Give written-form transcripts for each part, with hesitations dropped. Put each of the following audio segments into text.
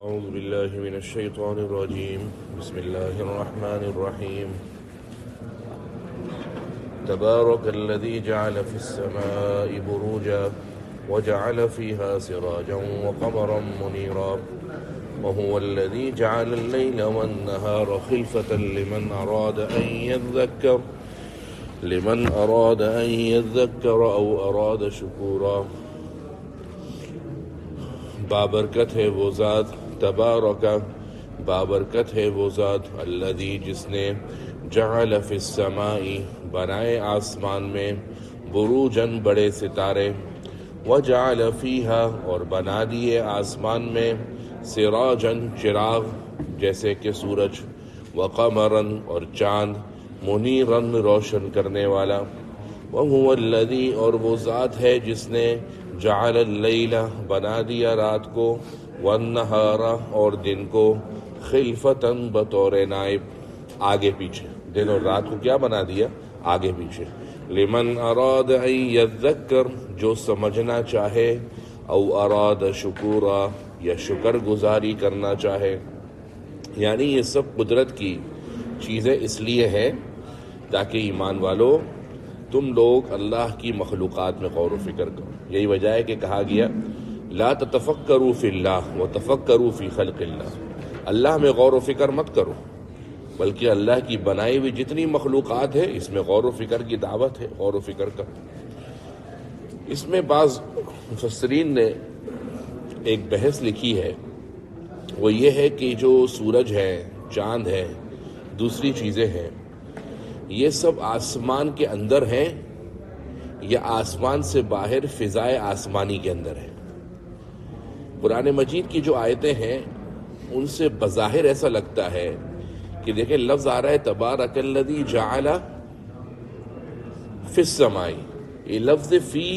أعوذ بالله من الشيطان الرجيم بسم الله الرحمن الرحيم تبارك الذي جعل في السماء بروجا وجعل فيها سراجا وقمرا منيرا وهو الذي جعل الليل والنهار خلفة لمن أراد أن يذكر أو أراد شكورا بابرکت ہے وہ ذات تبارک بابرکت ہے وہ ذات الذی جس نے جعل فی السماء بنائے آسمان میں بروجن بڑے ستارے وجعل فیہا اور بنا دیے آسمان میں سراجن چراغ جیسے کہ سورج وقمرن اور چاند منیرن روشن کرنے والا وہو الذی اور وہ ذات ہے جس نے جعل اللیل بنا دیا رات کو والنہار اور دن کو خلفتاً بطور نائب آگے پیچھے دن اور رات کو کیا بنا دیا آگے پیچھے لمن اراد ان یذکر جو سمجھنا چاہے او اراد شکورا یا شکر گزاری کرنا چاہے یعنی یہ سب قدرت کی چیزیں اس لیے ہیں تاکہ ایمان والو تم لوگ اللہ کی مخلوقات میں غور و فکر کرو یہی وجہ ہے کہ کہا گیا لا تتفکروا فی اللہ وتفکروا فی خلق اللہ اللہ میں غور و فکر مت کرو بلکہ اللہ کی بنائی ہوئی جتنی مخلوقات ہے اس میں غور و فکر کی دعوت ہے غور و فکر کرو اس میں بعض مفسرین نے ایک بحث لکھی ہے وہ یہ ہے کہ جو سورج ہے چاند ہے دوسری چیزیں ہیں یہ سب آسمان کے اندر ہیں یا آسمان سے باہر فضائے آسمانی کے اندر ہے قرآن مجید کی جو آیتیں ہیں ان سے بظاہر ایسا لگتا ہے کہ دیکھیں لفظ آ رہا ہے تبارک الذی جعل فی السماء یہ لفظ فی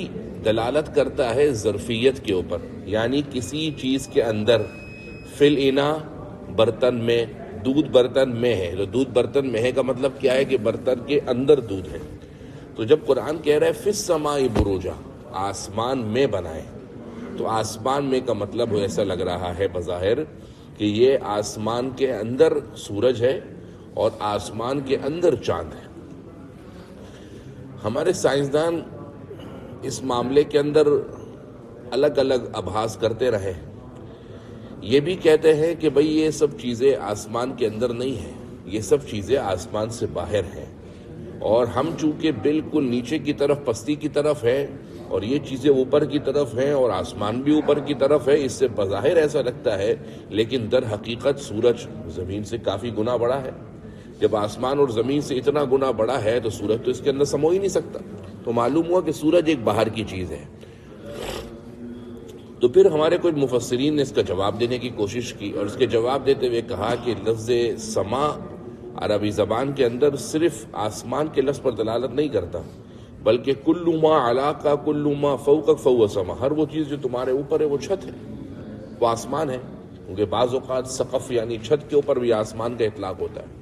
دلالت کرتا ہے ظرفیت کے اوپر یعنی کسی چیز کے اندر فی الاناء برتن میں دودھ برتن میں ہے تو دودھ برتن میں ہے کا مطلب کیا ہے کہ برتن کے اندر دودھ ہے تو جب قرآن کہہ رہا ہے فی السماء بروجا آسمان میں بنائے تو آسمان میں کا مطلب ایسا لگ رہا ہے بظاہر کہ یہ آسمان کے اندر سورج ہے اور آسمان کے اندر چاند ہے ہمارے سائنسدان اس معاملے کے اندر الگ الگ ابحاث کرتے رہے یہ بھی کہتے ہیں کہ بھئی یہ سب چیزیں آسمان کے اندر نہیں ہیں یہ سب چیزیں آسمان سے باہر ہیں اور ہم چونکہ بالکل نیچے کی طرف پستی کی طرف ہے اور یہ چیزیں اوپر کی طرف ہیں اور آسمان بھی اوپر کی طرف ہے اس سے بظاہر ایسا لگتا ہے لیکن در حقیقت سورج زمین سے کافی گنا بڑا ہے جب آسمان اور زمین سے اتنا گنا بڑا ہے تو سورج تو اس کے اندر سمو ہی نہیں سکتا تو معلوم ہوا کہ سورج ایک باہر کی چیز ہے تو پھر ہمارے کچھ مفسرین نے اس کا جواب دینے کی کوشش کی اور اس کے جواب دیتے ہوئے کہا کہ لفظ سما عربی زبان کے اندر صرف آسمان کے لفظ پر دلالت نہیں کرتا بلکہ کل ما علاقہ کل ما فوقک فهو سما ہر وہ چیز جو تمہارے اوپر ہے وہ چھت ہے وہ آسمان ہے کیونکہ بعض اوقات سقف یعنی چھت کے اوپر بھی آسمان کا اطلاق ہوتا ہے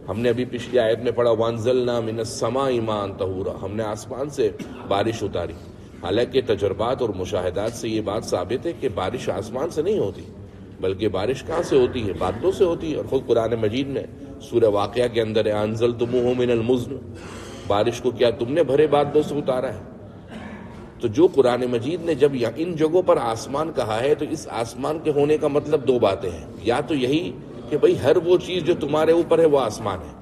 ہم نے ابھی پچھلی آیت میں پڑھا وانزلنا من السماء ماء طہورا ہم نے آسمان سے بارش اتاری حالانکہ تجربات اور مشاہدات سے یہ بات ثابت ہے کہ بارش آسمان سے نہیں ہوتی بلکہ بارش کہاں سے ہوتی ہے بادلوں سے ہوتی ہے اور خود قرآن مجید میں سورہ واقعہ کے اندر ہے انزلتموہ من المزن بارش کو کیا تم نے بھرے بادلوں سے اتارا ہے تو جو قرآن مجید نے جب ان جگہوں پر آسمان کہا ہے تو اس آسمان کے ہونے کا مطلب دو باتیں ہیں یا تو یہی کہ بھئی ہر وہ چیز جو تمہارے اوپر ہے وہ آسمان ہے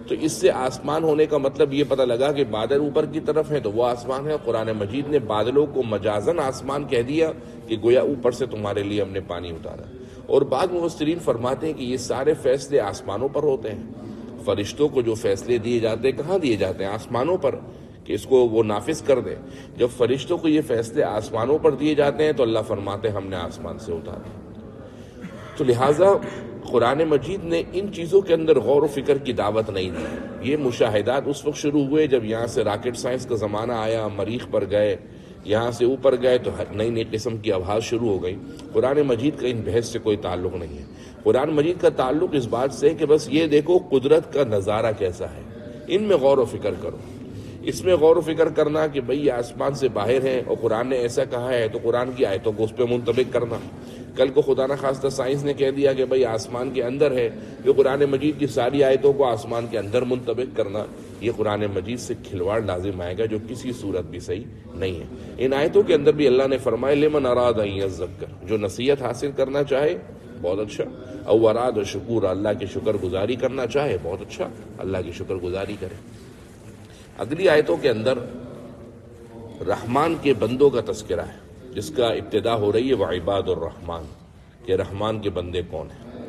تو اس سے آسمان ہونے کا مطلب یہ پتہ لگا کہ بادل اوپر کی طرف ہے تو وہ آسمان ہے قرآن مجید نے بادلوں کو مجازن آسمان کہہ دیا کہ گویا اوپر سے تمہارے لیے ہم نے پانی اتارا اور بعض مفسرین فرماتے ہیں کہ یہ سارے فیصلے آسمانوں پر ہوتے ہیں فرشتوں کو جو فیصلے دیے جاتے ہیں کہاں دیے جاتے ہیں آسمانوں پر کہ اس کو وہ نافذ کر دیں جب فرشتوں کو یہ فیصلے آسمانوں پر دیے جاتے ہیں تو اللہ فرماتے ہیں ہم نے آسمان سے اتارا تو لہٰذا قرآن مجید نے ان چیزوں کے اندر غور و فکر کی دعوت نہیں دی یہ مشاہدات اس وقت شروع ہوئے جب یہاں سے راکٹ سائنس کا زمانہ آیا مریخ پر گئے یہاں سے اوپر گئے تو نئی نئی قسم کی آبھاس شروع ہو گئی قرآن مجید کا ان بحث سے کوئی تعلق نہیں ہے قرآن مجید کا تعلق اس بات سے کہ بس یہ دیکھو قدرت کا نظارہ کیسا ہے ان میں غور و فکر کرو اس میں غور و فکر کرنا کہ بھئی یہ آسمان سے باہر ہے اور قرآن نے ایسا کہا ہے تو قرآن کی آیتوں کو اس پہ منطبق کرنا کل کو خدا نخواستہ سائنس نے کہہ دیا کہ بھئی آسمان کے اندر ہے، یہ قرآن مجید کی ساری آیتوں کو آسمان کے اندر منطبق کرنا، یہ قرآن مجید سے کھلواڑ لازم آئے گا جو کسی صورت بھی صحیح نہیں ہے۔ ان آیتوں کے اندر بھی اللہ نے فرمایا لمن اراد ان یذکر، جو نصیحت حاصل کرنا چاہے بہت اچھا، او اراد شکور، اللہ کی شکر گزاری کرنا چاہے بہت اچھا، اللہ کی شکر گزاری کرے۔ اگلی آیتوں کے اندر رحمان کے بندوں کا تذکرہ ہے، جس کا ابتدا ہو رہی ہے وعباد الرحمن، کہ رحمان کے بندے کون ہیں۔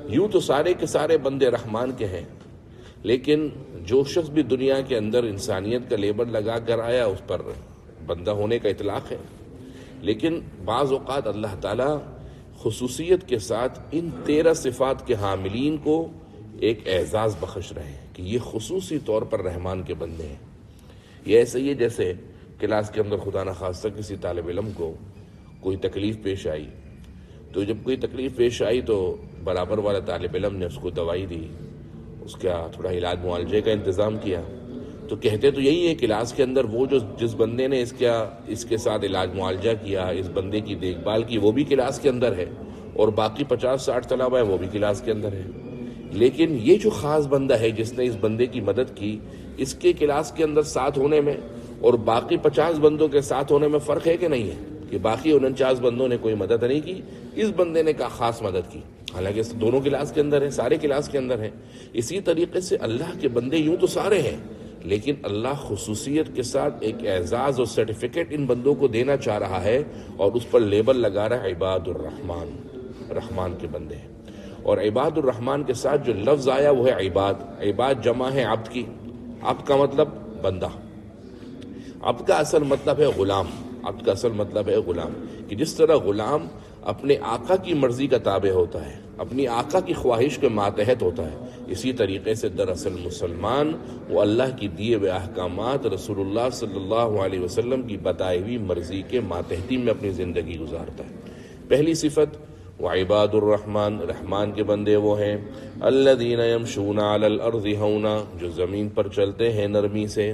یوں تو سارے کے سارے بندے رحمان کے ہیں، لیکن جو شخص بھی دنیا کے اندر انسانیت کا لیبل لگا کر آیا اس پر بندہ ہونے کا اطلاق ہے، لیکن بعض اوقات اللہ تعالیٰ خصوصیت کے ساتھ ان 13 صفات کے حاملین کو ایک اعزاز بخش رہے ہیں کہ یہ خصوصی طور پر رحمان کے بندے ہیں۔ یہ ایسے ہی ہے جیسے کلاس کے اندر خدا نخواستہ کسی طالب علم کو کوئی تکلیف پیش آئی، تو جب کوئی تکلیف پیش آئی تو برابر والا طالب علم نے اس کو دوائی دی، اس کا تھوڑا علاج معالجے کا انتظام کیا، تو کہتے تو یہی ہے کلاس کے اندر وہ جس بندے نے اس کے ساتھ علاج معالجہ کیا، اس بندے کی دیکھ بھال کی، وہ بھی کلاس کے اندر ہے، اور باقی 50-60 طلبہ ہیں وہ بھی کلاس کے اندر ہے۔ لیکن یہ جو خاص بندہ ہے جس نے اس بندے کی مدد کی، اس کے کلاس کے اندر ساتھ ہونے میں اور باقی 50 بندوں کے ساتھ ہونے میں فرق ہے کہ نہیں ہے؟ کہ باقی 49 بندوں نے کوئی مدد نہیں کی، اس بندے نے خاص مدد کی، حالانکہ دونوں کلاس کے اندر ہیں، سارے کلاس کے اندر ہیں۔ اسی طریقے سے اللہ کے بندے یوں تو سارے ہیں، لیکن اللہ خصوصیت کے ساتھ ایک اعزاز اور سرٹیفکیٹ ان بندوں کو دینا چاہ رہا ہے، اور اس پر لیبل لگا رہا ہے عباد الرحمن، رحمان کے بندے ہیں۔ اور عباد الرحمن کے ساتھ جو لفظ آیا وہ ہے عباد۔ عباد جمع ہے عبد کی، عبد کا مطلب بندہ، عبد کا اصل مطلب ہے غلام، عبد کا اصل مطلب ہے غلام، کہ جس طرح غلام اپنے آقا کی مرضی کا تابع ہوتا ہے، اپنی آقا کی خواہش کے ماتحت ہوتا ہے، اسی طریقے سے دراصل مسلمان وہ اللہ کی دیے ہوئے احکامات، رسول اللہ صلی اللہ علیہ وسلم کی بتائی ہوئی مرضی کے ماتحتی میں اپنی زندگی گزارتا ہے۔ پہلی صفت وعباد الرحمن، رحمان کے بندے وہ ہیں الذین یمشون علی الارض ہونا، جو زمین پر چلتے ہیں نرمی سے،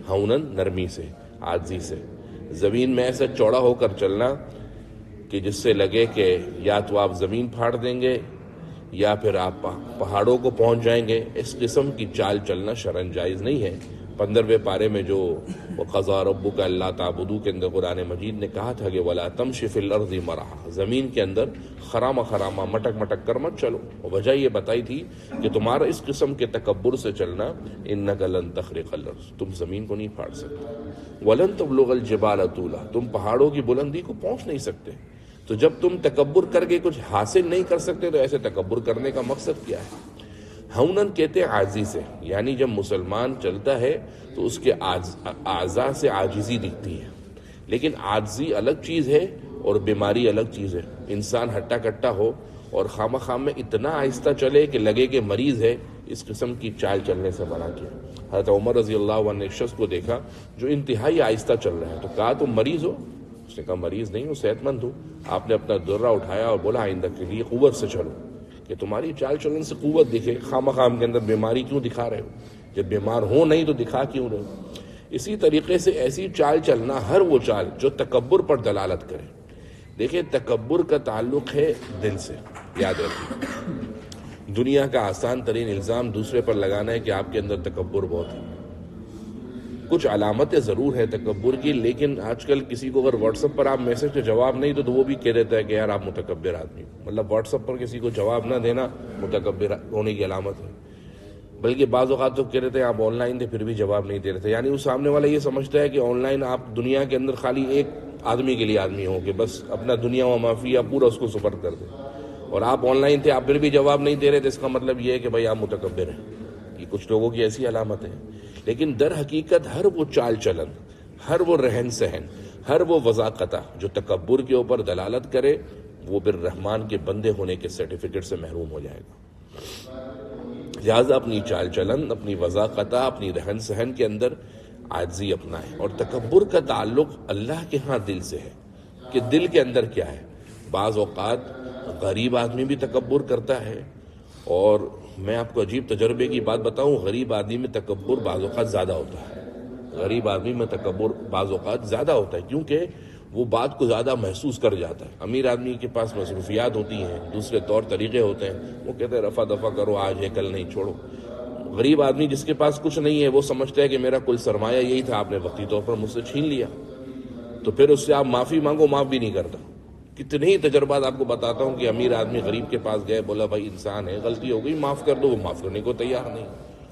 ہونن نرمی سے، عاجزی سے، زمین میں ایسا چوڑا ہو کر چلنا کہ جس سے لگے کہ یا تو آپ زمین پھاڑ دیں گے یا پھر آپ پہاڑوں کو پہنچ جائیں گے، اس قسم کی چال چلنا شرعاً جائز نہیں ہے۔ 15ویں پارے میں جو وَقَضَىٰ رَبُّكَ أَلَّا تَعْبُدُوا کے اندر قرآن مجید نے کہا تھا کہ وَلَا تَمْشِ فِي الْأَرْضِ مَرَحًا، زمین کے اندر خرامہ مٹک کر مت چلو، وجہ یہ بتائی تھی کہ تمہارا اس قسم کے تکبر سے چلنا إِنَّكَ لَن تَخْرِقَ الْأَرْضَ، تم زمین کو نہیں پھاڑ سکتے، وَلَن تَبْلُغَ الْجِبَالَ طُولًا، تم پہاڑوں کی بلندی کو پہنچ نہیں سکتے۔ تو جب تم تکبر کر کے کچھ حاصل نہیں کر سکتے تو ایسے تکبر کرنے کا مقصد کیا ہے؟ ہونن کہتے ہیں عاجزی سے، یعنی جب مسلمان چلتا ہے تو اس کے اعضاء سے عاجزی دکھتی ہے، لیکن عاجزی الگ چیز ہے اور بیماری الگ چیز ہے۔ انسان ہٹا کٹا ہو اور خام میں اتنا آہستہ چلے کہ لگے کہ مریض ہے، اس قسم کی چال چلنے سے منع کیا۔ حضرت عمر رضی اللہ عنہ نے ایک شخص کو دیکھا جو انتہائی آہستہ چل رہا ہے، تو کہا تم مریض ہو؟ اس نے کہا مریض نہیں ہوں، صحت مند ہوں۔ آپ نے اپنا درہ اٹھایا اور بولا آئندہ کے لیے قوت سے چلو، کہ تمہاری چال چلن سے قوت دکھے، خام کے اندر بیماری کیوں دکھا رہے ہو؟ جب بیمار ہو نہیں تو دکھا کیوں رہے ہو؟ اسی طریقے سے ایسی چال چلنا، ہر وہ چال جو تکبر پر دلالت کرے۔ دیکھیں تکبر کا تعلق ہے دل سے، یاد رکھیں۔ دنیا کا آسان ترین الزام دوسرے پر لگانا ہے کہ آپ کے اندر تکبر بہت ہے۔ کچھ علامتیں ضرور ہیں تکبر کی، لیکن آج کل کسی کو اگر واٹس ایپ پر آپ میسج کا جواب نہیں تو وہ بھی کہہ دیتا ہے کہ یار آپ متکبر آدمی، مطلب واٹس ایپ پر کسی کو جواب نہ دینا متکبر ہونے کی علامت ہے۔ بلکہ بعض اوقات تو کہہ رہے تھے آپ آن لائن تھے پھر بھی جواب نہیں دے رہے تھے، یعنی وہ سامنے والا یہ سمجھتا ہے کہ آن لائن آپ دنیا کے اندر خالی ایک آدمی کے لیے آدمی ہو، کہ بس اپنا دنیا و مافیا پورا اس کو سپرد کر دیں، اور آپ آن لائن تھے آپ پھر بھی جواب نہیں دے رہے تھے، اس کا مطلب یہ ہے کہ بھائی آپ متکبر ہیں۔ یہ کچھ لوگوں کی ایسی علامت ہے، لیکن در حقیقت ہر وہ چال چلن، ہر وہ رہن سہن، ہر وہ وضاقتہ جو تکبر کے اوپر دلالت کرے وہ بالرحمان کے بندے ہونے کے سرٹیفکیٹ سے محروم ہو جائے گا۔ لہٰذا اپنی چال چلن، اپنی وضاقتہ، اپنی رہن سہن کے اندر عاجزی اپنائیں۔ اور تکبر کا تعلق اللہ کے ہاں دل سے ہے، کہ دل کے اندر کیا ہے۔ بعض اوقات غریب آدمی بھی تکبر کرتا ہے، اور میں آپ کو عجیب تجربے کی بات بتاؤں، غریب آدمی میں تکبر بعض اوقات زیادہ ہوتا ہے، غریب آدمی میں تکبر بعض اوقات زیادہ ہوتا ہے، کیونکہ وہ بات کو زیادہ محسوس کر جاتا ہے. امیر آدمی کے پاس مصروفیات ہوتی ہیں، دوسرے طور طریقے ہوتے ہیں، وہ کہتے ہیں رفع دفع کرو، آج ہے کل نہیں، چھوڑو. غریب آدمی جس کے پاس کچھ نہیں ہے وہ سمجھتا ہے کہ میرا کل سرمایہ یہی تھا، آپ نے وقتی طور پر مجھ سے چھین لیا، تو پھر اس سے آپ معافی مانگو، معاف بھی نہیں کرتا. کتنے ہی تجربات آپ کو بتاتا ہوں کہ امیر آدمی غریب کے پاس گئے، بولا بھائی انسان ہے، غلطی ہو گئی، معاف کر دو، وہ معاف کرنے کو تیار نہیں.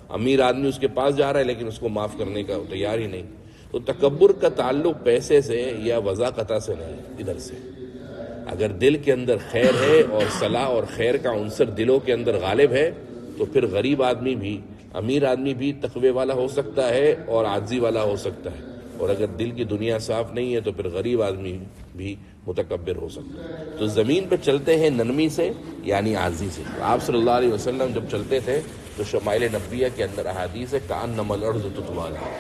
امیر آدمی اس کے پاس جا رہا ہے لیکن اس کو معاف کرنے کا تیار ہی نہیں. تو تکبر کا تعلق پیسے سے یا وضاقتہ سے نہیں، ادھر سے. اگر دل کے اندر خیر ہے اور صلاح اور خیر کا عنصر دلوں کے اندر غالب ہے تو پھر غریب آدمی بھی، امیر آدمی بھی تقوی والا ہو سکتا ہے اور عاجزی والا ہو سکتا ہے. اور اگر دل کی دنیا صاف نہیں ہے تو پھر غریب آدمی بھی متکبر ہو سکتا ہے. تو زمین پہ چلتے ہیں نرمی سے یعنی عاجزی سے. آپ صلی اللہ علیہ وسلم جب چلتے تھے تو شمائل نبویہ کے اندر احادیث ہے کأنما الارض تطوی علیہ،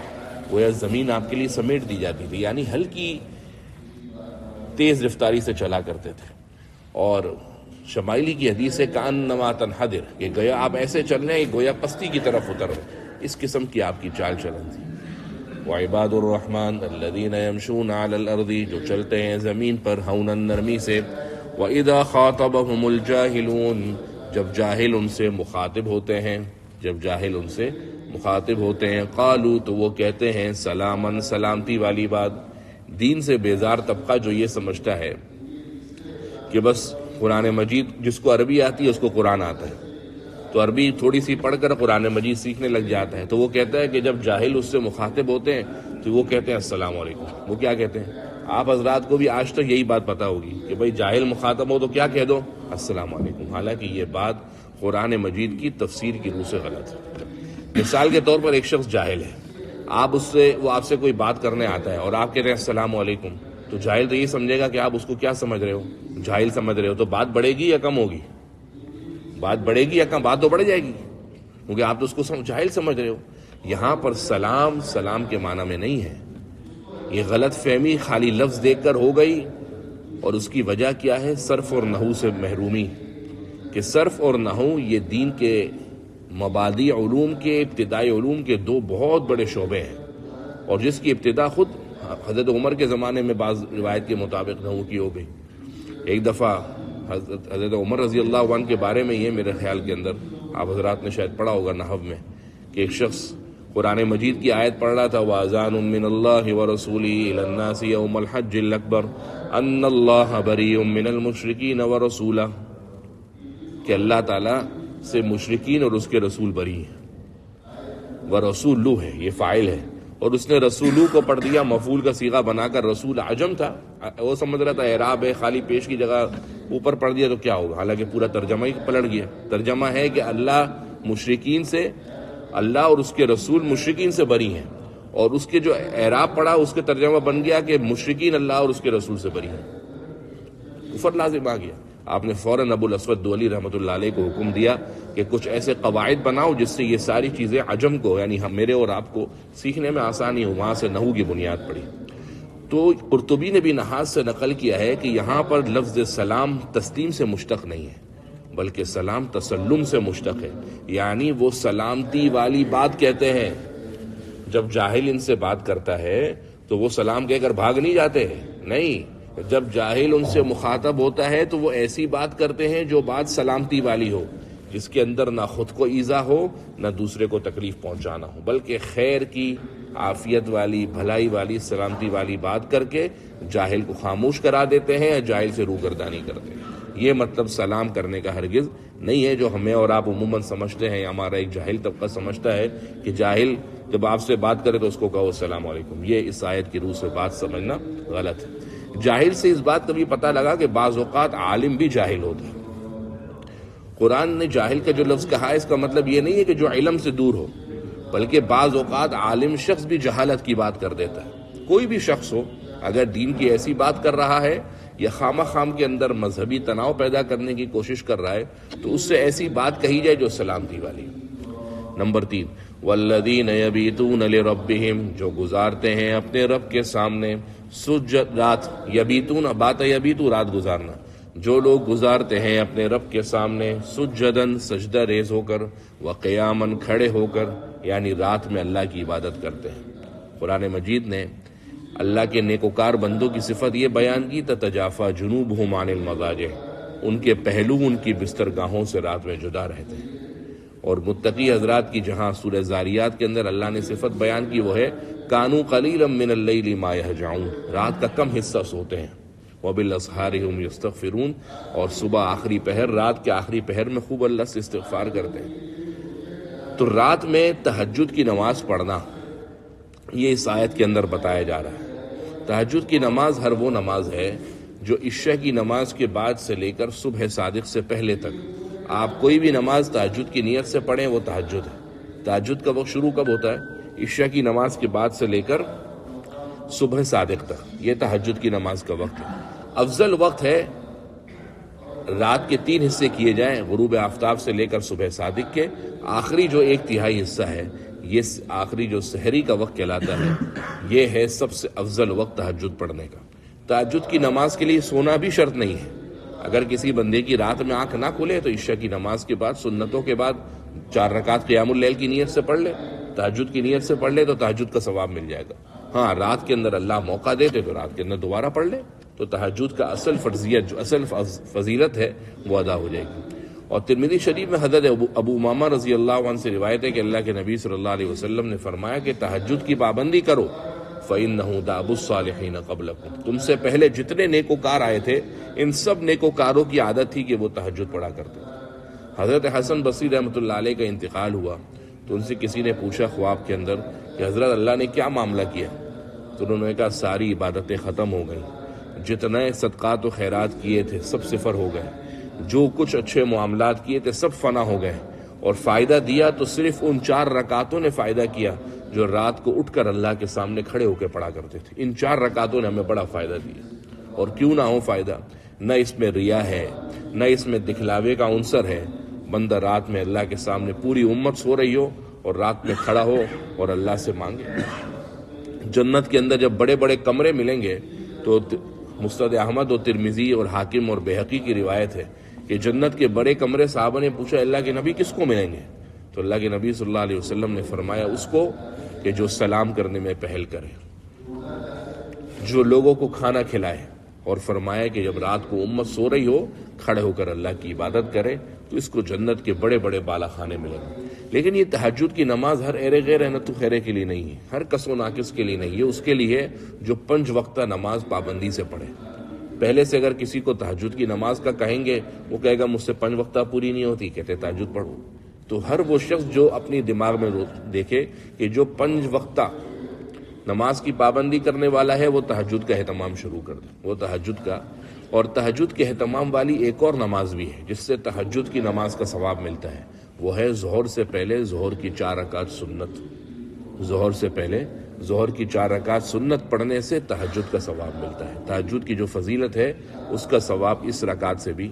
گویا زمین آپ کے لیے سمیٹ دی جاتی تھی، یعنی ہلکی تیز رفتاری سے چلا کرتے تھے. اور شمائلی کی حدیث ہے کأنما تنحدر، کہ گویا آپ ایسے چل رہے ہیں گویا پستی کی طرف اتر رہے. اس قسم کی آپ کی چال چلن تھی. وعباد الرحمن الذین یمشون علی الارض، جو چلتے ہیں زمین پر ہونا نرمی سے. واذا خاطبهم الجاہلون، جب جاہل ان سے مخاطب ہوتے ہیں، جب جاہل ان سے مخاطب ہوتے ہیں، قالوا، تو وہ کہتے ہیں سلامن، سلامتی والی بات. دین سے بیزار طبقہ جو یہ سمجھتا ہے کہ بس قرآن مجید، جس کو عربی آتی ہے اس کو قرآن آتا ہے، تو عربی تھوڑی سی پڑھ کر قرآن مجید سیکھنے لگ جاتا ہے، تو وہ کہتا ہے کہ جب جاہل اس سے مخاطب ہوتے ہیں تو وہ کہتے ہیں السلام علیکم. وہ کیا کہتے ہیں؟ آپ حضرات کو بھی آج تک یہی بات پتہ ہوگی کہ بھائی جاہل مخاطب ہو تو کیا کہہ دو؟ السلام علیکم. حالانکہ یہ بات قرآن مجید کی تفسیر کی روح سے غلط ہے. مثال کے طور پر ایک شخص جاہل ہے، وہ آپ سے کوئی بات کرنے آتا ہے اور آپ کہتے ہیں السلام علیکم، تو جاہل تو یہ سمجھے گا کہ آپ اس کو کیا سمجھ رہے ہو؟ جاہل سمجھ رہے ہو. تو بات بڑھے گی یا کم ہوگی؟ بات بڑھے گی یا کم؟ بات تو بڑھ جائے گی، کیونکہ آپ تو اس کو جاہل سمجھ رہے ہو. یہاں پر سلام سلام کے معنی میں نہیں ہے. یہ غلط فہمی خالی لفظ دیکھ کر ہو گئی، اور اس کی وجہ کیا ہے؟ صرف اور نحو سے محرومی. کہ صرف اور نحو یہ دین کے مبادی علوم کے، ابتدائی علوم کے دو بہت بڑے شعبے ہیں، اور جس کی ابتدا خود حضرت عمر کے زمانے میں بعض روایت کے مطابق نحو کی ہو گئی. ایک دفعہ حضرت عمر رضی اللہ عنہ کے بارے میں یہ میرے خیال کے اندر آپ حضرات نے شاید پڑھا ہوگا نحو میں، کہ ایک شخص قرآن مجید کی آیت پڑھ رہا تھا وَأَذَانٌ مِّنَ اللَّهِ وَرَسُولِهِ إِلَى النَّاسِ يَوْمَ الْحَجِّ الْأَكْبَرِ أَنَّ اللَّهَ بَرِيءٌ مِّنَ الْمُشْرِكِينَ وَرَسُولَهُ، کہ اللہ تعالیٰ سے مشرکین اور اس کے رسول بری ہیں. وَرَسُولُهُ ہے، یہ فاعل ہے، اور اس نے رسولو کو پڑھ دیا مفعول کا صیغہ بنا کر. رسول عجم تھا، وہ سمجھ رہا تھا اعراب ہے، خالی پیش کی جگہ اوپر پڑھ دیا تو کیا ہوگا، حالانکہ پورا ترجمہ ہی پلٹ گیا. ترجمہ ہے کہ اللہ مشرکین سے، اللہ اور اس کے رسول مشرکین سے بری ہیں، اور اس کے جو اعراب پڑھا اس کے ترجمہ بن گیا کہ مشرکین اللہ اور اس کے رسول سے بری ہیں. کفر لازم آ گیا. آپ نے فوراً ابو الاسود دؤلی رحمۃ اللہ علیہ کو حکم دیا کہ کچھ ایسے قواعد بناؤ جس سے یہ ساری چیزیں عجم کو، یعنی ہم میرے اور آپ کو سیکھنے میں آسانی ہو. وہاں سے نحو کی بنیاد پڑی. تو قرطبی نے بھی نحاس سے نقل کیا ہے کہ یہاں پر لفظ سلام تسلیم سے مشتق نہیں ہے، بلکہ سلام تسلم سے مشتق ہے، یعنی وہ سلامتی والی بات کہتے ہیں. جب جاہل ان سے بات کرتا ہے تو وہ سلام کہہ کر بھاگ نہیں جاتے ہیں، نہیں. جب جاہل ان سے مخاطب ہوتا ہے تو وہ ایسی بات کرتے ہیں جو بات سلامتی والی ہو، جس کے اندر نہ خود کو ایذا ہو نہ دوسرے کو تکلیف پہنچانا ہو، بلکہ خیر کی، عافیت والی، بھلائی والی، سلامتی والی بات کر کے جاہل کو خاموش کرا دیتے ہیں یا جاہل سے روگردانی کرتے ہیں. یہ مطلب سلام کرنے کا ہرگز نہیں ہے جو ہمیں اور آپ عموماً سمجھتے ہیں، ہمارا ایک جاہل طبقہ سمجھتا ہے کہ جاہل جب آپ سے بات کرے تو اس کو کہو السلام علیکم. یہ اس آیت کی روح سے بات سمجھنا غلط ہے. جاہل سے اس بات کا بھی پتہ لگا کہ بعض اوقات عالم بھی جاہل ہوتا ہے. قرآن نے جاہل کا جو لفظ کہا ہے اس کا مطلب یہ نہیں ہے کہ جو علم سے دور ہو، بلکہ بعض اوقات عالم شخص بھی جہالت کی بات کر دیتا ہے. کوئی بھی شخص ہو اگر دین کی ایسی بات کر رہا ہے یا خامہ خام کے اندر مذہبی تناؤ پیدا کرنے کی کوشش کر رہا ہے تو اس سے ایسی بات کہی جائے جو سلامتی والی. نمبر 3، والذین یبیتون لربہم، جو گزارتے ہیں اپنے رب کے سامنے سجد، رات. یبیتون، بات یبیتو، رات گزارنا. جو لوگ گزارتے ہیں اپنے رب کے سامنے سجدن، سجدہ ریز ہو کر، وقیامن، کھڑے ہو کر، یعنی رات میں اللہ کی عبادت کرتے ہیں. قرآن مجید نے اللہ کے نیکوکار بندوں کی صفت یہ بیان کی تتجافا جنوبہم عن المضاجع، ان کے پہلو ان کی بسترگاہوں سے رات میں جدا رہتے ہیں۔ اور متقی حضرات کی جہاں سورہ زاریات کے اندر اللہ نے صفت بیان کی وہ ہے کانوا قلیلا من اللیل ما یہجعون، رات کا کم حصہ سوتے ہیں، وبالاسحار هم یستغفرون، اور صبح آخری پہر، رات کے آخری پہر میں خوب اللہ سے استغفار کرتے ہیں۔ تو رات میں تہجد کی نماز پڑھنا یہ اس آیت کے اندر بتایا جا رہا ہے۔ تہجد کی نماز ہر وہ نماز ہے جو عشاء کی نماز کے بعد سے لے کر صبح صادق سے پہلے تک آپ کوئی بھی نماز تہجد کی نیت سے پڑھیں وہ تہجد ہے۔ تہجد کا وقت شروع کب ہوتا ہے؟ عشاء کی نماز کے بعد سے لے کر صبح صادق تک، یہ تہجد کی نماز کا وقت ہے۔ افضل وقت ہے رات کے 3 حصے کیے جائیں، غروب آفتاب سے لے کر صبح صادق کے آخری جو 1/3 حصہ ہے، یہ آخری جو سحری کا وقت کہلاتا ہے، یہ ہے سب سے افضل وقت تہجد پڑھنے کا۔ تہجد کی نماز کے لیے سونا بھی شرط نہیں ہے۔ اگر کسی بندے کی رات میں آنکھ نہ کھلے تو عشاء کی نماز کے بعد سنتوں کے بعد 4 رکعت قیام اللیل کی نیت سے پڑھ لے، تہجد کی نیت سے پڑھ لے تو تہجد کا ثواب مل جائے گا۔ ہاں رات کے اندر اللہ موقع دیتے تو رات کے اندر دوبارہ پڑھ لے تو تہجد کا اصل فرضیت جو اصل فضیلت ہے وہ ادا ہو جائے گی۔ اور ترمذی شریف میں حضرت ابو امامہ رضی اللہ عنہ سے روایت ہے کہ اللہ کے نبی صلی اللہ علیہ وسلم نے فرمایا کہ تہجد کی پابندی کرو، فَإِنَّهُ دَأْبُ الصَّالِحِينَ قَبْلَكُمْ، تم سے پہلے جتنے نیکوکار آئے تھے ان سب نیکوکاروں کی عادت تھی کہ وہ تہجد پڑھا کرتے تھے۔ حضرت حسن بصری رحمۃ اللہ علیہ کا انتقال ہوا تو ان سے کسی نے پوچھا خواب کے اندر کہ حضرت اللہ نے کیا معاملہ کیا؟ تو انہوں نے کہا ساری عبادتیں ختم ہو گئیں، جتنے صدقات و خیرات کیے تھے سب صفر ہو گئے، جو کچھ اچھے معاملات کیے تھے سب فنا ہو گئے، اور فائدہ دیا تو صرف ان 4 رکعتوں نے فائدہ کیا جو رات کو اٹھ کر اللہ کے سامنے کھڑے ہو کے پڑھا کرتے تھے۔ ان 4 رکعتوں نے ہمیں بڑا فائدہ دیا، اور کیوں نہ ہو فائدہ، نہ اس میں ریا ہے، نہ اس میں دکھلاوے کا عنصر ہے۔ بندہ رات میں اللہ کے سامنے پوری امت سو رہی ہو اور رات میں کھڑا ہو اور اللہ سے مانگے۔ جنت کے اندر جب بڑے بڑے کمرے ملیں گے تو مستد احمد و ترمذی اور حاکم اور بہقی کی روایت ہے کہ جنت کے بڑے کمرے صحابہ نے پوچھا اللہ کے نبی کس کو ملیں گے؟ تو اللہ کے نبی صلی اللہ علیہ وسلم نے فرمایا اس کو کہ جو سلام کرنے میں پہل کرے، جو لوگوں کو کھانا کھلائے، اور فرمایا کہ جب رات کو امت سو رہی ہو کھڑے ہو کر اللہ کی عبادت کرے تو اس کو جنت کے بڑے بڑے بالا خانے ملیں گے۔ لیکن یہ تہجد کی نماز ہر ایرے غیر احنت و خیرے کے لیے نہیں ہے، ہر کس و ناقص کے لیے نہیں ہے، اس کے لیے جو 5 وقتہ نماز پابندی سے پڑھے۔ پہلے سے اگر کسی کو تہجد کی نماز کا کہیں گے وہ کہے گا مجھ سے 5 وقتہ پوری نہیں ہوتی، کہتے تہجد پڑھو۔ تو ہر وہ شخص جو اپنی دماغ میں دیکھے کہ جو 5 وقتہ نماز کی پابندی کرنے والا ہے وہ تہجد کا اہتمام شروع کر دے، وہ تہجد کا، اور تہجد کے اہتمام والی ایک اور نماز بھی ہے جس سے تہجد کی نماز کا ثواب ملتا ہے، وہ ہے ظہر سے پہلے ظہر کی 4 رکعت سنت۔ ظہر سے پہلے ظہر کی 4 رکعت سنت پڑھنے سے تہجد کا ثواب ملتا ہے۔ تہجد کی جو فضیلت ہے اس کا ثواب اس رکعت سے بھی،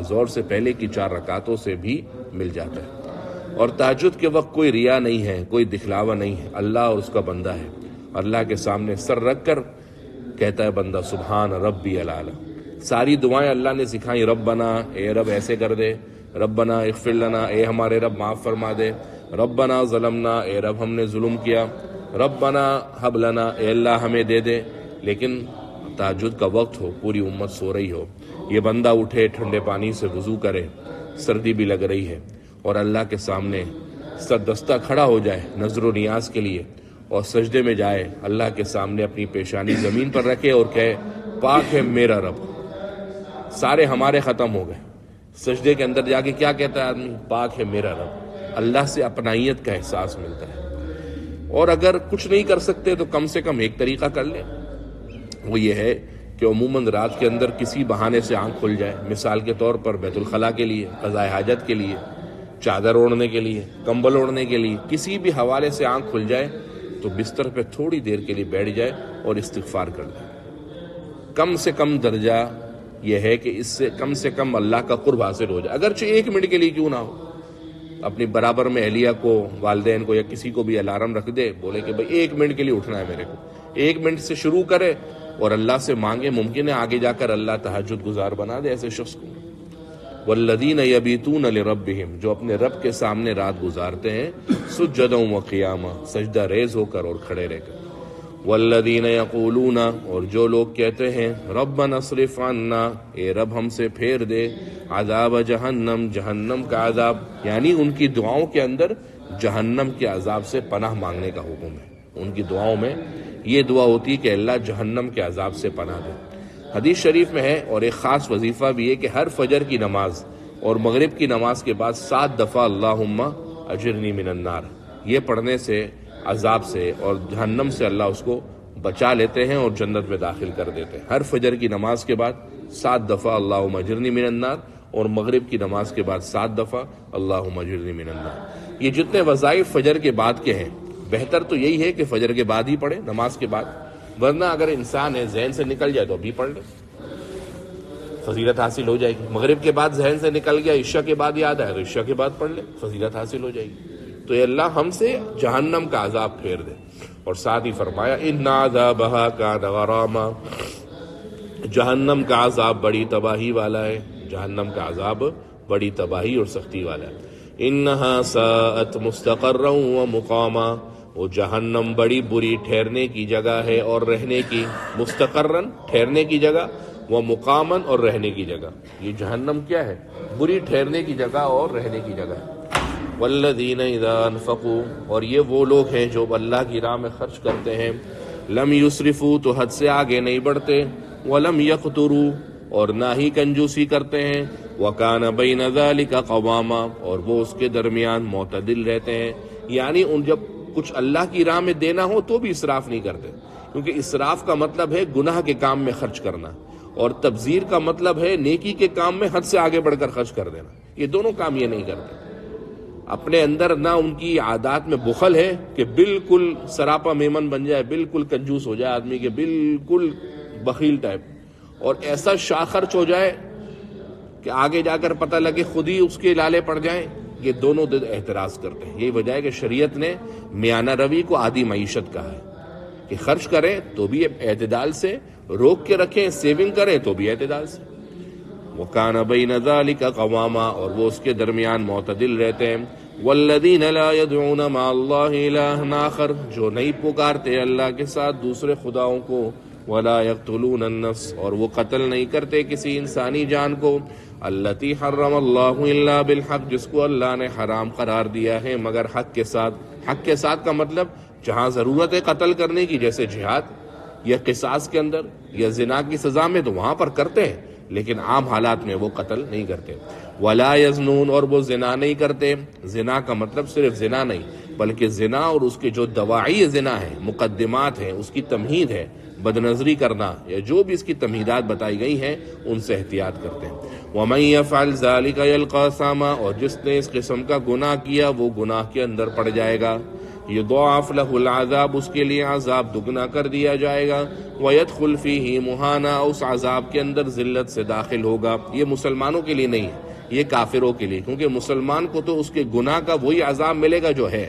ظہر سے پہلے کی 4 رکعتوں سے بھی مل جاتا ہے۔ اور تہجد کے وقت کوئی ریا نہیں ہے، کوئی دکھلاوا نہیں ہے، اللہ اور اس کا بندہ ہے، اللہ کے سامنے سر رکھ کر کہتا ہے بندہ سبحان ربی الاعلی۔ ساری دعائیں اللہ نے سکھائیں، ربنا اے رب ایسے کر دے، ربنا اغفر لنا اے ہمارے رب معاف فرما دے، ربنا ظلمنا اے رب ہم نے ظلم کیا، ربنا حب لنا اے اللہ ہمیں دے دے۔ لیکن تہجد کا وقت ہو، پوری امت سو رہی ہو، یہ بندہ اٹھے ٹھنڈے پانی سے وضو کرے، سردی بھی لگ رہی ہے، اور اللہ کے سامنے سر دستہ کھڑا ہو جائے نظر و نیاز کے لیے، اور سجدے میں جائے، اللہ کے سامنے اپنی پیشانی زمین پر رکھے اور کہے پاک ہے میرا رب، سارے ہمارے ختم ہو گئے۔ سجدے کے اندر جا کے کیا کہتا ہے آدمی؟ پاک ہے میرا رب، اللہ سے اپنائیت کا احساس ملتا ہے۔ اور اگر کچھ نہیں کر سکتے تو کم سے کم ایک طریقہ کر لیں، وہ یہ ہے کہ عموماً رات کے اندر کسی بہانے سے آنکھ کھل جائے، مثال کے طور پر بیت الخلاء کے لیے، قضاء حاجت کے لیے، چادر اوڑھنے کے لیے، کمبل اوڑھنے کے لیے، کسی بھی حوالے سے آنکھ کھل جائے تو بستر پہ تھوڑی دیر کے لیے بیٹھ جائے اور استغفار کر لے۔ کم سے کم درجہ یہ ہے کہ اس سے کم اللہ کا قرب حاصل ہو جائے، اگرچہ 1 منٹ کے لیے کیوں نہ ہو۔ اپنی برابر میں اہلیہ کو، والدین کو یا کسی کو بھی الارم رکھ دے، بولے کہ بھائی 1 منٹ کے لیے اٹھنا ہے میرے کو، 1 منٹ سے شروع کرے اور اللہ سے مانگے، ممکن ہے آگے جا کر اللہ تہجد گزار بنا دے ایسے شخص کو۔ والذین یبیتون لربہم، جو اپنے رب کے سامنے رات گزارتے ہیں، سجدا و قیاما، سجدہ ریز ہو کر اور کھڑے رہ کر، والذین یقولون، اور جو لوگ کہتے ہیں ربنا اصرف عنا، اے رب ہم سے پھیر دے عذاب جہنم، جہنم کا عذاب، یعنی ان کی دعاؤں کے اندر جہنم کے عذاب سے پناہ مانگنے کا حکم ہے. ان کی دعاؤں میں یہ دعا ہوتی ہے کہ اللہ جہنم کے عذاب سے پناہ دے. حدیث شریف میں ہے، اور ایک خاص وظیفہ بھی ہے، کہ ہر فجر کی نماز اور مغرب کی نماز کے بعد 7 دفعہ اللہم اجرنی من النار، یہ پڑھنے سے عذاب سے اور جہنم سے اللہ اس کو بچا لیتے ہیں اور جنت میں داخل کر دیتے ہیں. ہر فجر کی نماز کے بعد 7 دفعہ اللہم اجرنی من النار، اور مغرب کی نماز کے بعد 7 دفعہ اللہم اجرنی من النار. یہ جتنے وظائف فجر کے بعد کے ہیں، بہتر تو یہی ہے کہ فجر کے بعد ہی پڑھے، نماز کے بعد، ورنہ اگر انسان ہے ذہن سے نکل جائے تو ابھی پڑھ لے، فضیلت حاصل ہو جائے گی. مغرب کے بعد ذہن سے نکل گیا، عشاء کے بعد یاد آیا تو عشاء کے بعد پڑھ لے، فضیلت حاصل ہو جائے گی. تو یہ اللہ ہم سے جہنم کا عذاب پھیر دے. اور ساتھ ہی فرمایا ان عذابها کان غراما، جہنم کا عذاب بڑی تباہی والا ہے، جہنم کا عذاب بڑی تباہی اور سختی والا ہے. انہا ساءت مستقرا ومقاما، وہ جہنم بڑی بری ٹھہرنے کی جگہ ہے اور رہنے کی، مستقرن ٹھہرنے کی جگہ، وہ مقامن اور رہنے کی جگہ. یہ جہنم کیا ہے؟ بری ٹھہرنے کی جگہ اور رہنے کی جگہ ہے. والذین اذا انفقوا، اور یہ وہ لوگ ہیں جو اللہ کی راہ میں خرچ کرتے ہیں، لم یسرفوا تو حد سے آگے نہیں بڑھتے، ولم یقتروا اور نہ ہی کنجوسی کرتے ہیں، وکان بین ذلک قواما اور وہ اس کے درمیان معتدل رہتے ہیں. یعنی ان جب کچھ اللہ کی راہ میں دینا ہو تو بھی اسراف نہیں کرتے، کیونکہ اسراف کا مطلب ہے گناہ کے کام میں خرچ کرنا، اور تبذیر کا مطلب ہے نیکی کے کام میں حد سے آگے بڑھ کر خرچ کر دینا. یہ دونوں کام یہ نہیں کرتے. اپنے اندر نہ ان کی عادات میں بخل ہے کہ بالکل سراپا میمن بن جائے، بالکل کنجوس ہو جائے آدمی کے، بالکل بخیل ٹائپ، اور ایسا شاہ خرچ ہو جائے کہ آگے جا کر پتہ لگے خود ہی اس کے لالے پڑ جائیں. یہ دونوں دل اعتراض کرتے ہیں. یہی وجہ ہے کہ شریعت نے میانہ روی کو عادی معیشت کہا ہے، کہ خرچ کریں تو بھی اعتدال سے، روک کے رکھیں، سیونگ کریں تو بھی اعتدال سے. وَكَانَ بَيْنَ ذَلِكَ قَوَامًا اور وہ اس کے درمیان معتدل رہتے ہیں. وَالَّذِينَ لَا يَدْعُونَ مَعَ اللَّهِ إِلَٰهًا آخَرَ جو نہیں پکارتے اللہ کے ساتھ دوسرے خداؤں کو. وَلَا يَقْتُلُونَ النَّفْسَ اور وہ قتل نہیں کرتے کسی انسانی جان کو. الَّتِي حَرَّمَ اللَّهُ إِلَّا بِالْحَقِّ جس کو اللہ نے حرام قرار دیا ہے مگر حق کے ساتھ. حق کے ساتھ کا مطلب جہاں ضرورت ہے قتل کرنے کی، جیسے جہاد یا قصاص کے اندر یا زنا کی سزا میں، تو وہاں پر کرتے ہیں، لیکن عام حالات میں وہ قتل نہیں کرتے. ولا یزنون اور وہ زنا نہیں کرتے. زنا کا مطلب صرف زنا نہیں، بلکہ زنا اور اس کے جو دواعی زنا ہیں، مقدمات ہیں، اس کی تمہید ہے، بدنظری کرنا یا جو بھی اس کی تمہیدات بتائی گئی ہیں، ان سے احتیاط کرتے ہیں. ومن یفعل ذلک یلقى اثاما اور جس نے اس قسم کا گناہ کیا وہ گناہ کے اندر پڑ جائے گا. یضاعف له العذاب اس کے لیے عذاب دگنا کر دیا جائے گا. ویدخل فیہ مہانا اس عذاب کے اندر ذلت سے داخل ہوگا. یہ مسلمانوں کے لیے نہیں ہے، یہ کافروں کے لیے، کیونکہ مسلمان کو تو اس کے گناہ کا وہی عذاب ملے گا جو ہے.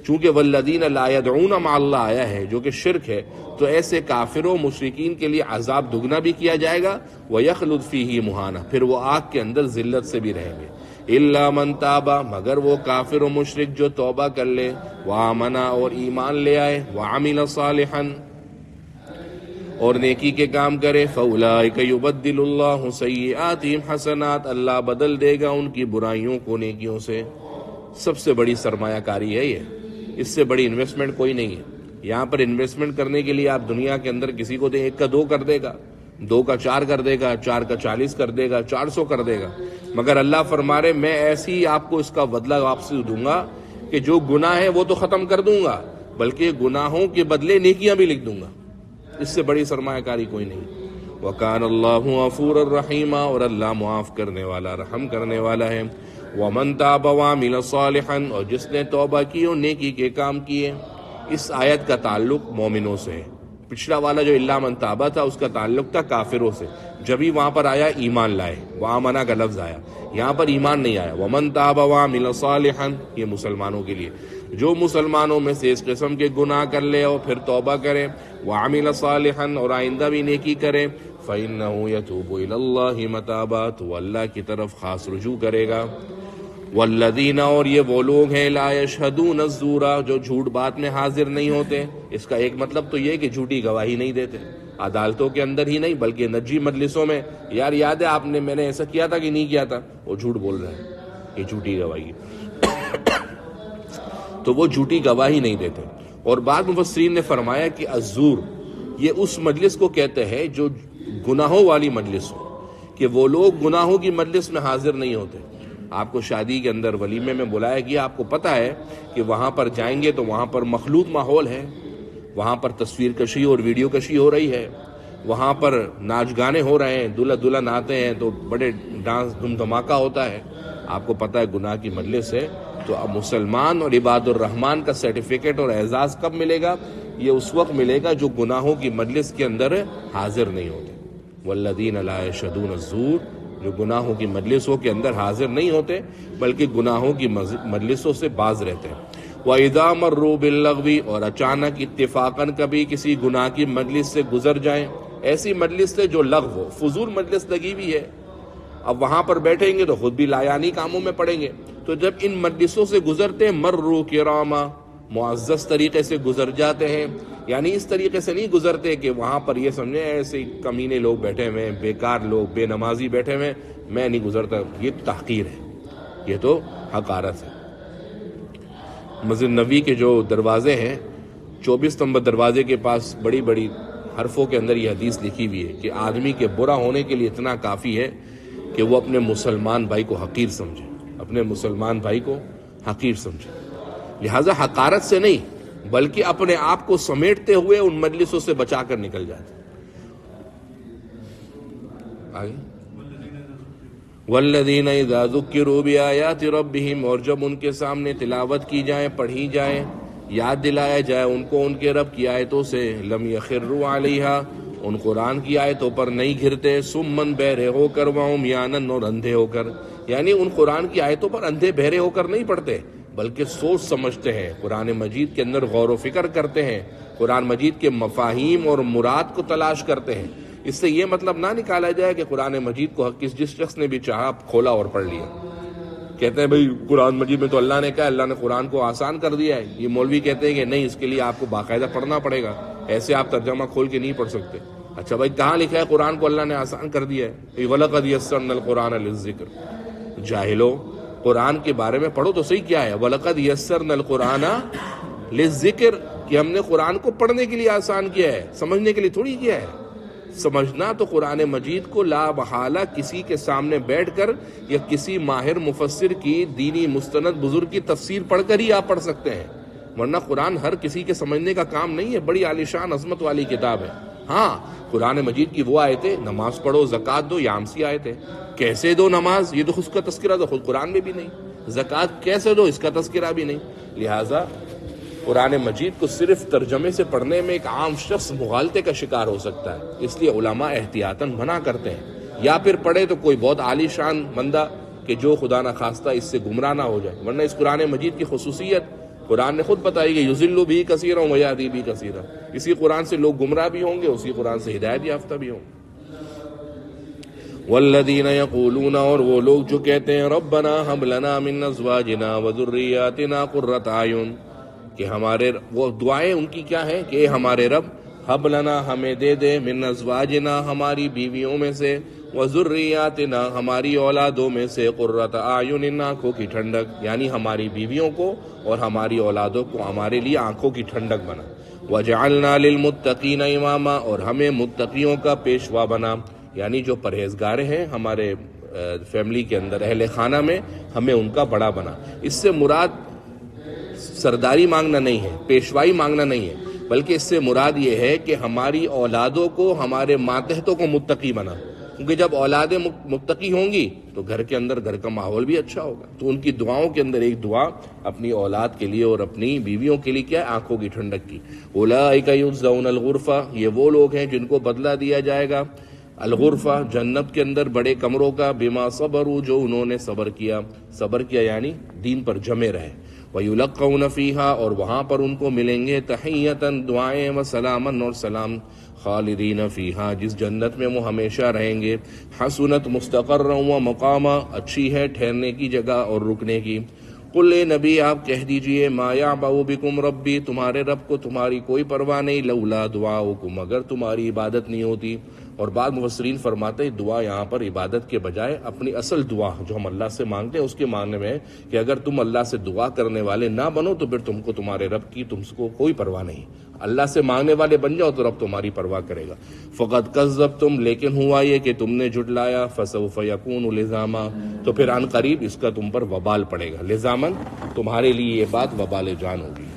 چونکہ والذین لا یدعون مع اللہ آیا ہے جو کہ شرک ہے، تو ایسے کافروں مشرکین کے لیے عذاب دگنا بھی کیا جائے گا. ویخلد فیہ مہانا پھر وہ آگ کے اندر ذلت سے بھی رہیں گے. الا من تابا مگر وہ کافر و مشرک جو توبہ کر لے، وآمنا اور ایمان لے آئے، وعمل صالحا اور نیکی کے کام کرے، فاولئک یبدل اللہ سیئاتہم حسنات اللہ بدل دے گا ان کی برائیوں کو نیکیوں سے. سب سے بڑی سرمایہ کاری ہے یہ، اس سے بڑی انویسٹمنٹ کوئی نہیں ہے. یہاں پر انویسٹمنٹ کرنے کے لیے آپ دنیا کے اندر کسی کو دیں، 1 کا 2 کر دے گا، 2 کا 4 کر دے گا، 4 کا 40 کر دے گا، 400 کر دے گا. مگر اللہ فرما رہے میں ایسی آپ کو اس کا بدلہ واپسی دوں گا کہ جو گناہ ہے وہ تو ختم کر دوں گا، بلکہ گناہوں کے بدلے نیکیاں بھی لکھ دوں گا. اس سے بڑی سرمایہ کاری کوئی نہیں. وَكَانَ اللَّهُ غَفُورًا رَحِيمًا اور اللہ معاف کرنے والا، رحم کرنے والا ہے. وَمَن تَابَ وَعَمِلَ صَالِحًا اور جس نے توبہ کی اور نیکی کے کام کیے. اس آیت کا تعلق مومنوں سے ہے. پچھلا والا جو الا من تابا تھا اس کا تعلق تھا کافروں سے، جبھی وہاں پر آیا ایمان لائے، وآمنا کا لفظ آیا. یہاں پر ایمان نہیں آیا. وَمَن تَابَ وَعَمِلَ صَالِحًا یہ مسلمانوں کے لیے، جو مسلمانوں میں سے اس قسم کے گناہ کر لے اور پھر توبہ کرے، وَعَمِلَ صَالِحًا اور آئندہ بھی نیکی کرے، فَإِنَّهُ يَتُوبُ إِلَى اللَّهِ مَتَابًا تو اللہ کی طرف خاص رجوع کرے گا. والذین، اور یہ وہ لوگ ہیں لا یشہدون الزور، جو جھوٹ بات میں حاضر نہیں ہوتے. اس کا ایک مطلب تو یہ کہ جھوٹی گواہی نہیں دیتے، عدالتوں کے اندر ہی نہیں بلکہ نجی مجلسوں میں. یار یاد ہے میں نے ایسا کیا تھا کہ نہیں کیا تھا، وہ جھوٹ بول رہا ہے، یہ جھوٹی گواہی. تو وہ جھوٹی گواہی نہیں دیتے. اور بعض مفسرین نے فرمایا کہ الزور یہ اس مجلس کو کہتے ہیں جو گناہوں والی مجلس ہو، کہ وہ لوگ گناہوں کی مجلس میں حاضر نہیں ہوتے. آپ کو شادی کے اندر ولیمے میں بلایا گیا، آپ کو پتہ ہے کہ وہاں پر جائیں گے تو وہاں پر مخلوط ماحول ہے، وہاں پر تصویر کشی اور ویڈیو کشی ہو رہی ہے، وہاں پر ناچ گانے ہو رہے ہیں، دلہا دلہن آتے ہیں تو بڑے ڈانس دھوم دھماکہ ہوتا ہے. آپ کو پتہ ہے گناہ کی مجلس ہے. تو اب مسلمان اور عباد الرحمان کا سرٹیفکیٹ اور اعزاز کب ملے گا؟ یہ اس وقت ملے گا جو گناہوں کی مجلس کے اندر حاضر نہیں ہوتے. والذین لا یشہدون الزور، جو گناہوں کی مجلسوں کے اندر حاضر نہیں ہوتے بلکہ گناہوں کی مجلسوں سے باز رہتے ہیں. وَإِذَا مَرُّوا بِاللَّغْوِ، اور اچانک اتفاقاً کبھی کسی گناہ کی مجلس سے گزر جائیں، ایسی مجلس سے جو لغو ہو، فضول مجلس لگی ہوئی ہے، اب وہاں پر بیٹھیں گے تو خود بھی لایانی کاموں میں پڑیں گے. تو جب ان مجلسوں سے گزرتے ہیں مروا کراما، معزز طریقے سے گزر جاتے ہیں. یعنی اس طریقے سے نہیں گزرتے کہ وہاں پر یہ سمجھیں ایسے کمینے لوگ بیٹھے ہوئے ہیں، بیکار لوگ، بے نمازی بیٹھے ہوئے ہیں، میں نہیں گزرتا. یہ تحقیر ہے، یہ تو حقارت ہے. مسجد نبوی کے جو دروازے ہیں، 24 نمبر دروازے کے پاس بڑی بڑی حرفوں کے اندر یہ حدیث لکھی ہوئی ہے کہ آدمی کے برا ہونے کے لیے اتنا کافی ہے کہ وہ اپنے مسلمان بھائی کو حقیر سمجھے، اپنے مسلمان بھائی کو حقیر سمجھے. لہذا حقارت سے نہیں بلکہ اپنے آپ کو سمیٹتے ہوئے ان مجلسوں سے بچا کر نکل جاتے. آگے والذین اذا ذکروا بآیات ربہم، اور جب ان کے سامنے تلاوت کی جائے، پڑھی جائے، یاد دلایا جائے ان کو ان کے رب کی آیتوں سے، لم یخروا علیہا، ان قرآن کی آیتوں پر نہیں گرتے، سمن بہرے ہو کر، وعمیانا، اور اندھے ہو کر. یعنی ان قرآن کی آیتوں پر اندھے بہرے ہو کر نہیں پڑھتے بلکہ سوچ سمجھتے ہیں، قرآن مجید کے اندر غور و فکر کرتے ہیں، قرآن مجید کے مفاہیم اور مراد کو تلاش کرتے ہیں. اس سے یہ مطلب نہ نکالا جائے کہ قرآن مجید کو جس شخص نے بھی چاہا کھولا اور پڑھ لیا. کہتے ہیں بھئی قرآن مجید میں تو اللہ نے کہا، اللہ نے قرآن کو آسان کر دیا ہے. یہ مولوی کہتے ہیں کہ نہیں، اس کے لیے آپ کو باقاعدہ پڑھنا پڑے گا، ایسے آپ ترجمہ کھول کے نہیں پڑھ سکتے. اچھا بھائی کہاں لکھا ہے قرآن کو اللہ نے آسان کر دیا ہے؟ وَلَقَدْ يَسَّرْنَا الْقُرْآنَ لِلذِّكْرِ. جاہلو، قرآن کے بارے میں پڑھو تو صحیح کیا ہے، وَلَقَدْ يَسَّرْنَا الْقُرْآنَ لِلذِّكْرِ، کہ ہم نے قرآن کو پڑھنے کے لیے آسان کیا ہے، سمجھنے کے لیے تھوڑی کیا ہے. سمجھنا تو قرآن مجید کو لا محالہ کسی کے سامنے بیٹھ کر یا کسی ماہر مفسر کی دینی مستند بزرگ کی تفسیر پڑھ کر ہی آپ پڑھ سکتے ہیں، ورنہ قرآن ہر کسی کے سمجھنے کا کام نہیں ہے. بڑی عالیشان عظمت والی کتاب ہے. ہاں قرآن مجید کی وہ آیتیں، نماز پڑھو، زکوٰۃ دو، یہ عام سی آیتیں. کیسے دو نماز، یہ تو اس کا تذکرہ تو خود قرآن میں بھی نہیں. زکوٰۃ کیسے دو، اس کا تذکرہ بھی نہیں. لہٰذا قرآن مجید کو صرف ترجمے سے پڑھنے میں ایک عام شخص مغالطے کا شکار ہو سکتا ہے. اس لیے علماء احتیاطاً منع کرتے ہیں. یا پھر پڑھے تو کوئی بہت عالی شان بندہ کہ جو خدا نہ خواستہ اس سے گمراہ نہ ہو جائے، ورنہ اس قرآن مجید کی خصوصیت قرآن نے خود بتائی کہ یضل بھی کثیرا ویہدی بھی کثیرا. اسی قرآن سے لوگ گمراہ بھی ہوں گے، اسی قرآن سے ہدایت یافتہ بھی ہوں گے. والذین یقولون، اور وہ لوگ جو کہتے ہیں ربنا ہب لنا من ازواجنا وذریاتنا قرۃ اعین، کہ ہمارے، وہ دعائیں ان کی کیا ہیں کہ اے ہمارے رب، ہب لنا، ہمیں دے دے، من ازواجنا، ہماری بیویوں میں سے، وذریاتنا، ہماری اولادوں میں سے، قرۃ اعین، آنکھوں کی ٹھنڈک، یعنی ہماری بیویوں کو اور ہماری اولادوں کو ہمارے لیے آنکھوں کی ٹھنڈک بنا. وجعلنا للمتقین اماما، اور ہمیں متقیوں کا پیشوا بنا، یعنی جو پرہیزگار ہیں ہمارے فیملی کے اندر، اہل خانہ میں، ہمیں ان کا بڑا بنا. اس سے مراد سرداری مانگنا نہیں ہے، پیشوائی مانگنا نہیں ہے، بلکہ اس سے مراد یہ ہے کہ ہماری اولادوں کو، ہمارے ماتحتوں کو متقی بنا. کیونکہ جب اولادیں متقی ہوں گی تو گھر کے اندر گھر کا ماحول بھی اچھا ہوگا. تو ان کی دعاؤں کے اندر ایک دعا اپنی اولاد کے لیے اور اپنی بیویوں کے لیے کیا ہے؟ آنکھوں کی ٹھنڈک کی. اولئک یجزون الغرفہ، یہ وہ لوگ ہیں جن کو بدلہ دیا جائے گا الغرفہ، جنت کے اندر بڑے کمروں کا، بما صبروا، جو انہوں نے صبر کیا. صبر کیا یعنی دین پر جمے رہے. وَيُلَقَّوْنَ فِيهَا اور وہاں پر ان کو ملیں گے تحیّةً دعائیں و سلامًا اور سلام، خالدین فیہا جس جنت میں وہ ہمیشہ رہیں گے، حسنت مستقرا و مقاما اچھی ہے ٹھہرنے کی جگہ اور رکنے کی۔ قل اے نبی آپ کہہ دیجئے ما یعبأ بکم ربی تمہارے رب کو تمہاری کوئی پرواہ نہیں، لولا دعاؤکم اگر تمہاری عبادت نہیں ہوتی۔ اور بعض مفسرین فرماتے ہیں دعا یہاں پر عبادت کے بجائے اپنی اصل دعا جو ہم اللہ سے مانگتے ہیں اس کے معنی میں ہے کہ اگر تم اللہ سے دعا کرنے والے نہ بنو تو پھر تم کو تمہارے رب کی تم کو کوئی پرواہ نہیں، اللہ سے مانگنے والے بن جاؤ تو رب تمہاری پرواہ کرے گا۔ فقد کذبتم لیکن ہوا یہ کہ تم نے جھٹلایا، فسوف یکون لزاما تو پھر عن قریب اس کا تم پر وبال پڑے گا، لزامن تمہارے لیے یہ بات وبال جان ہوگی۔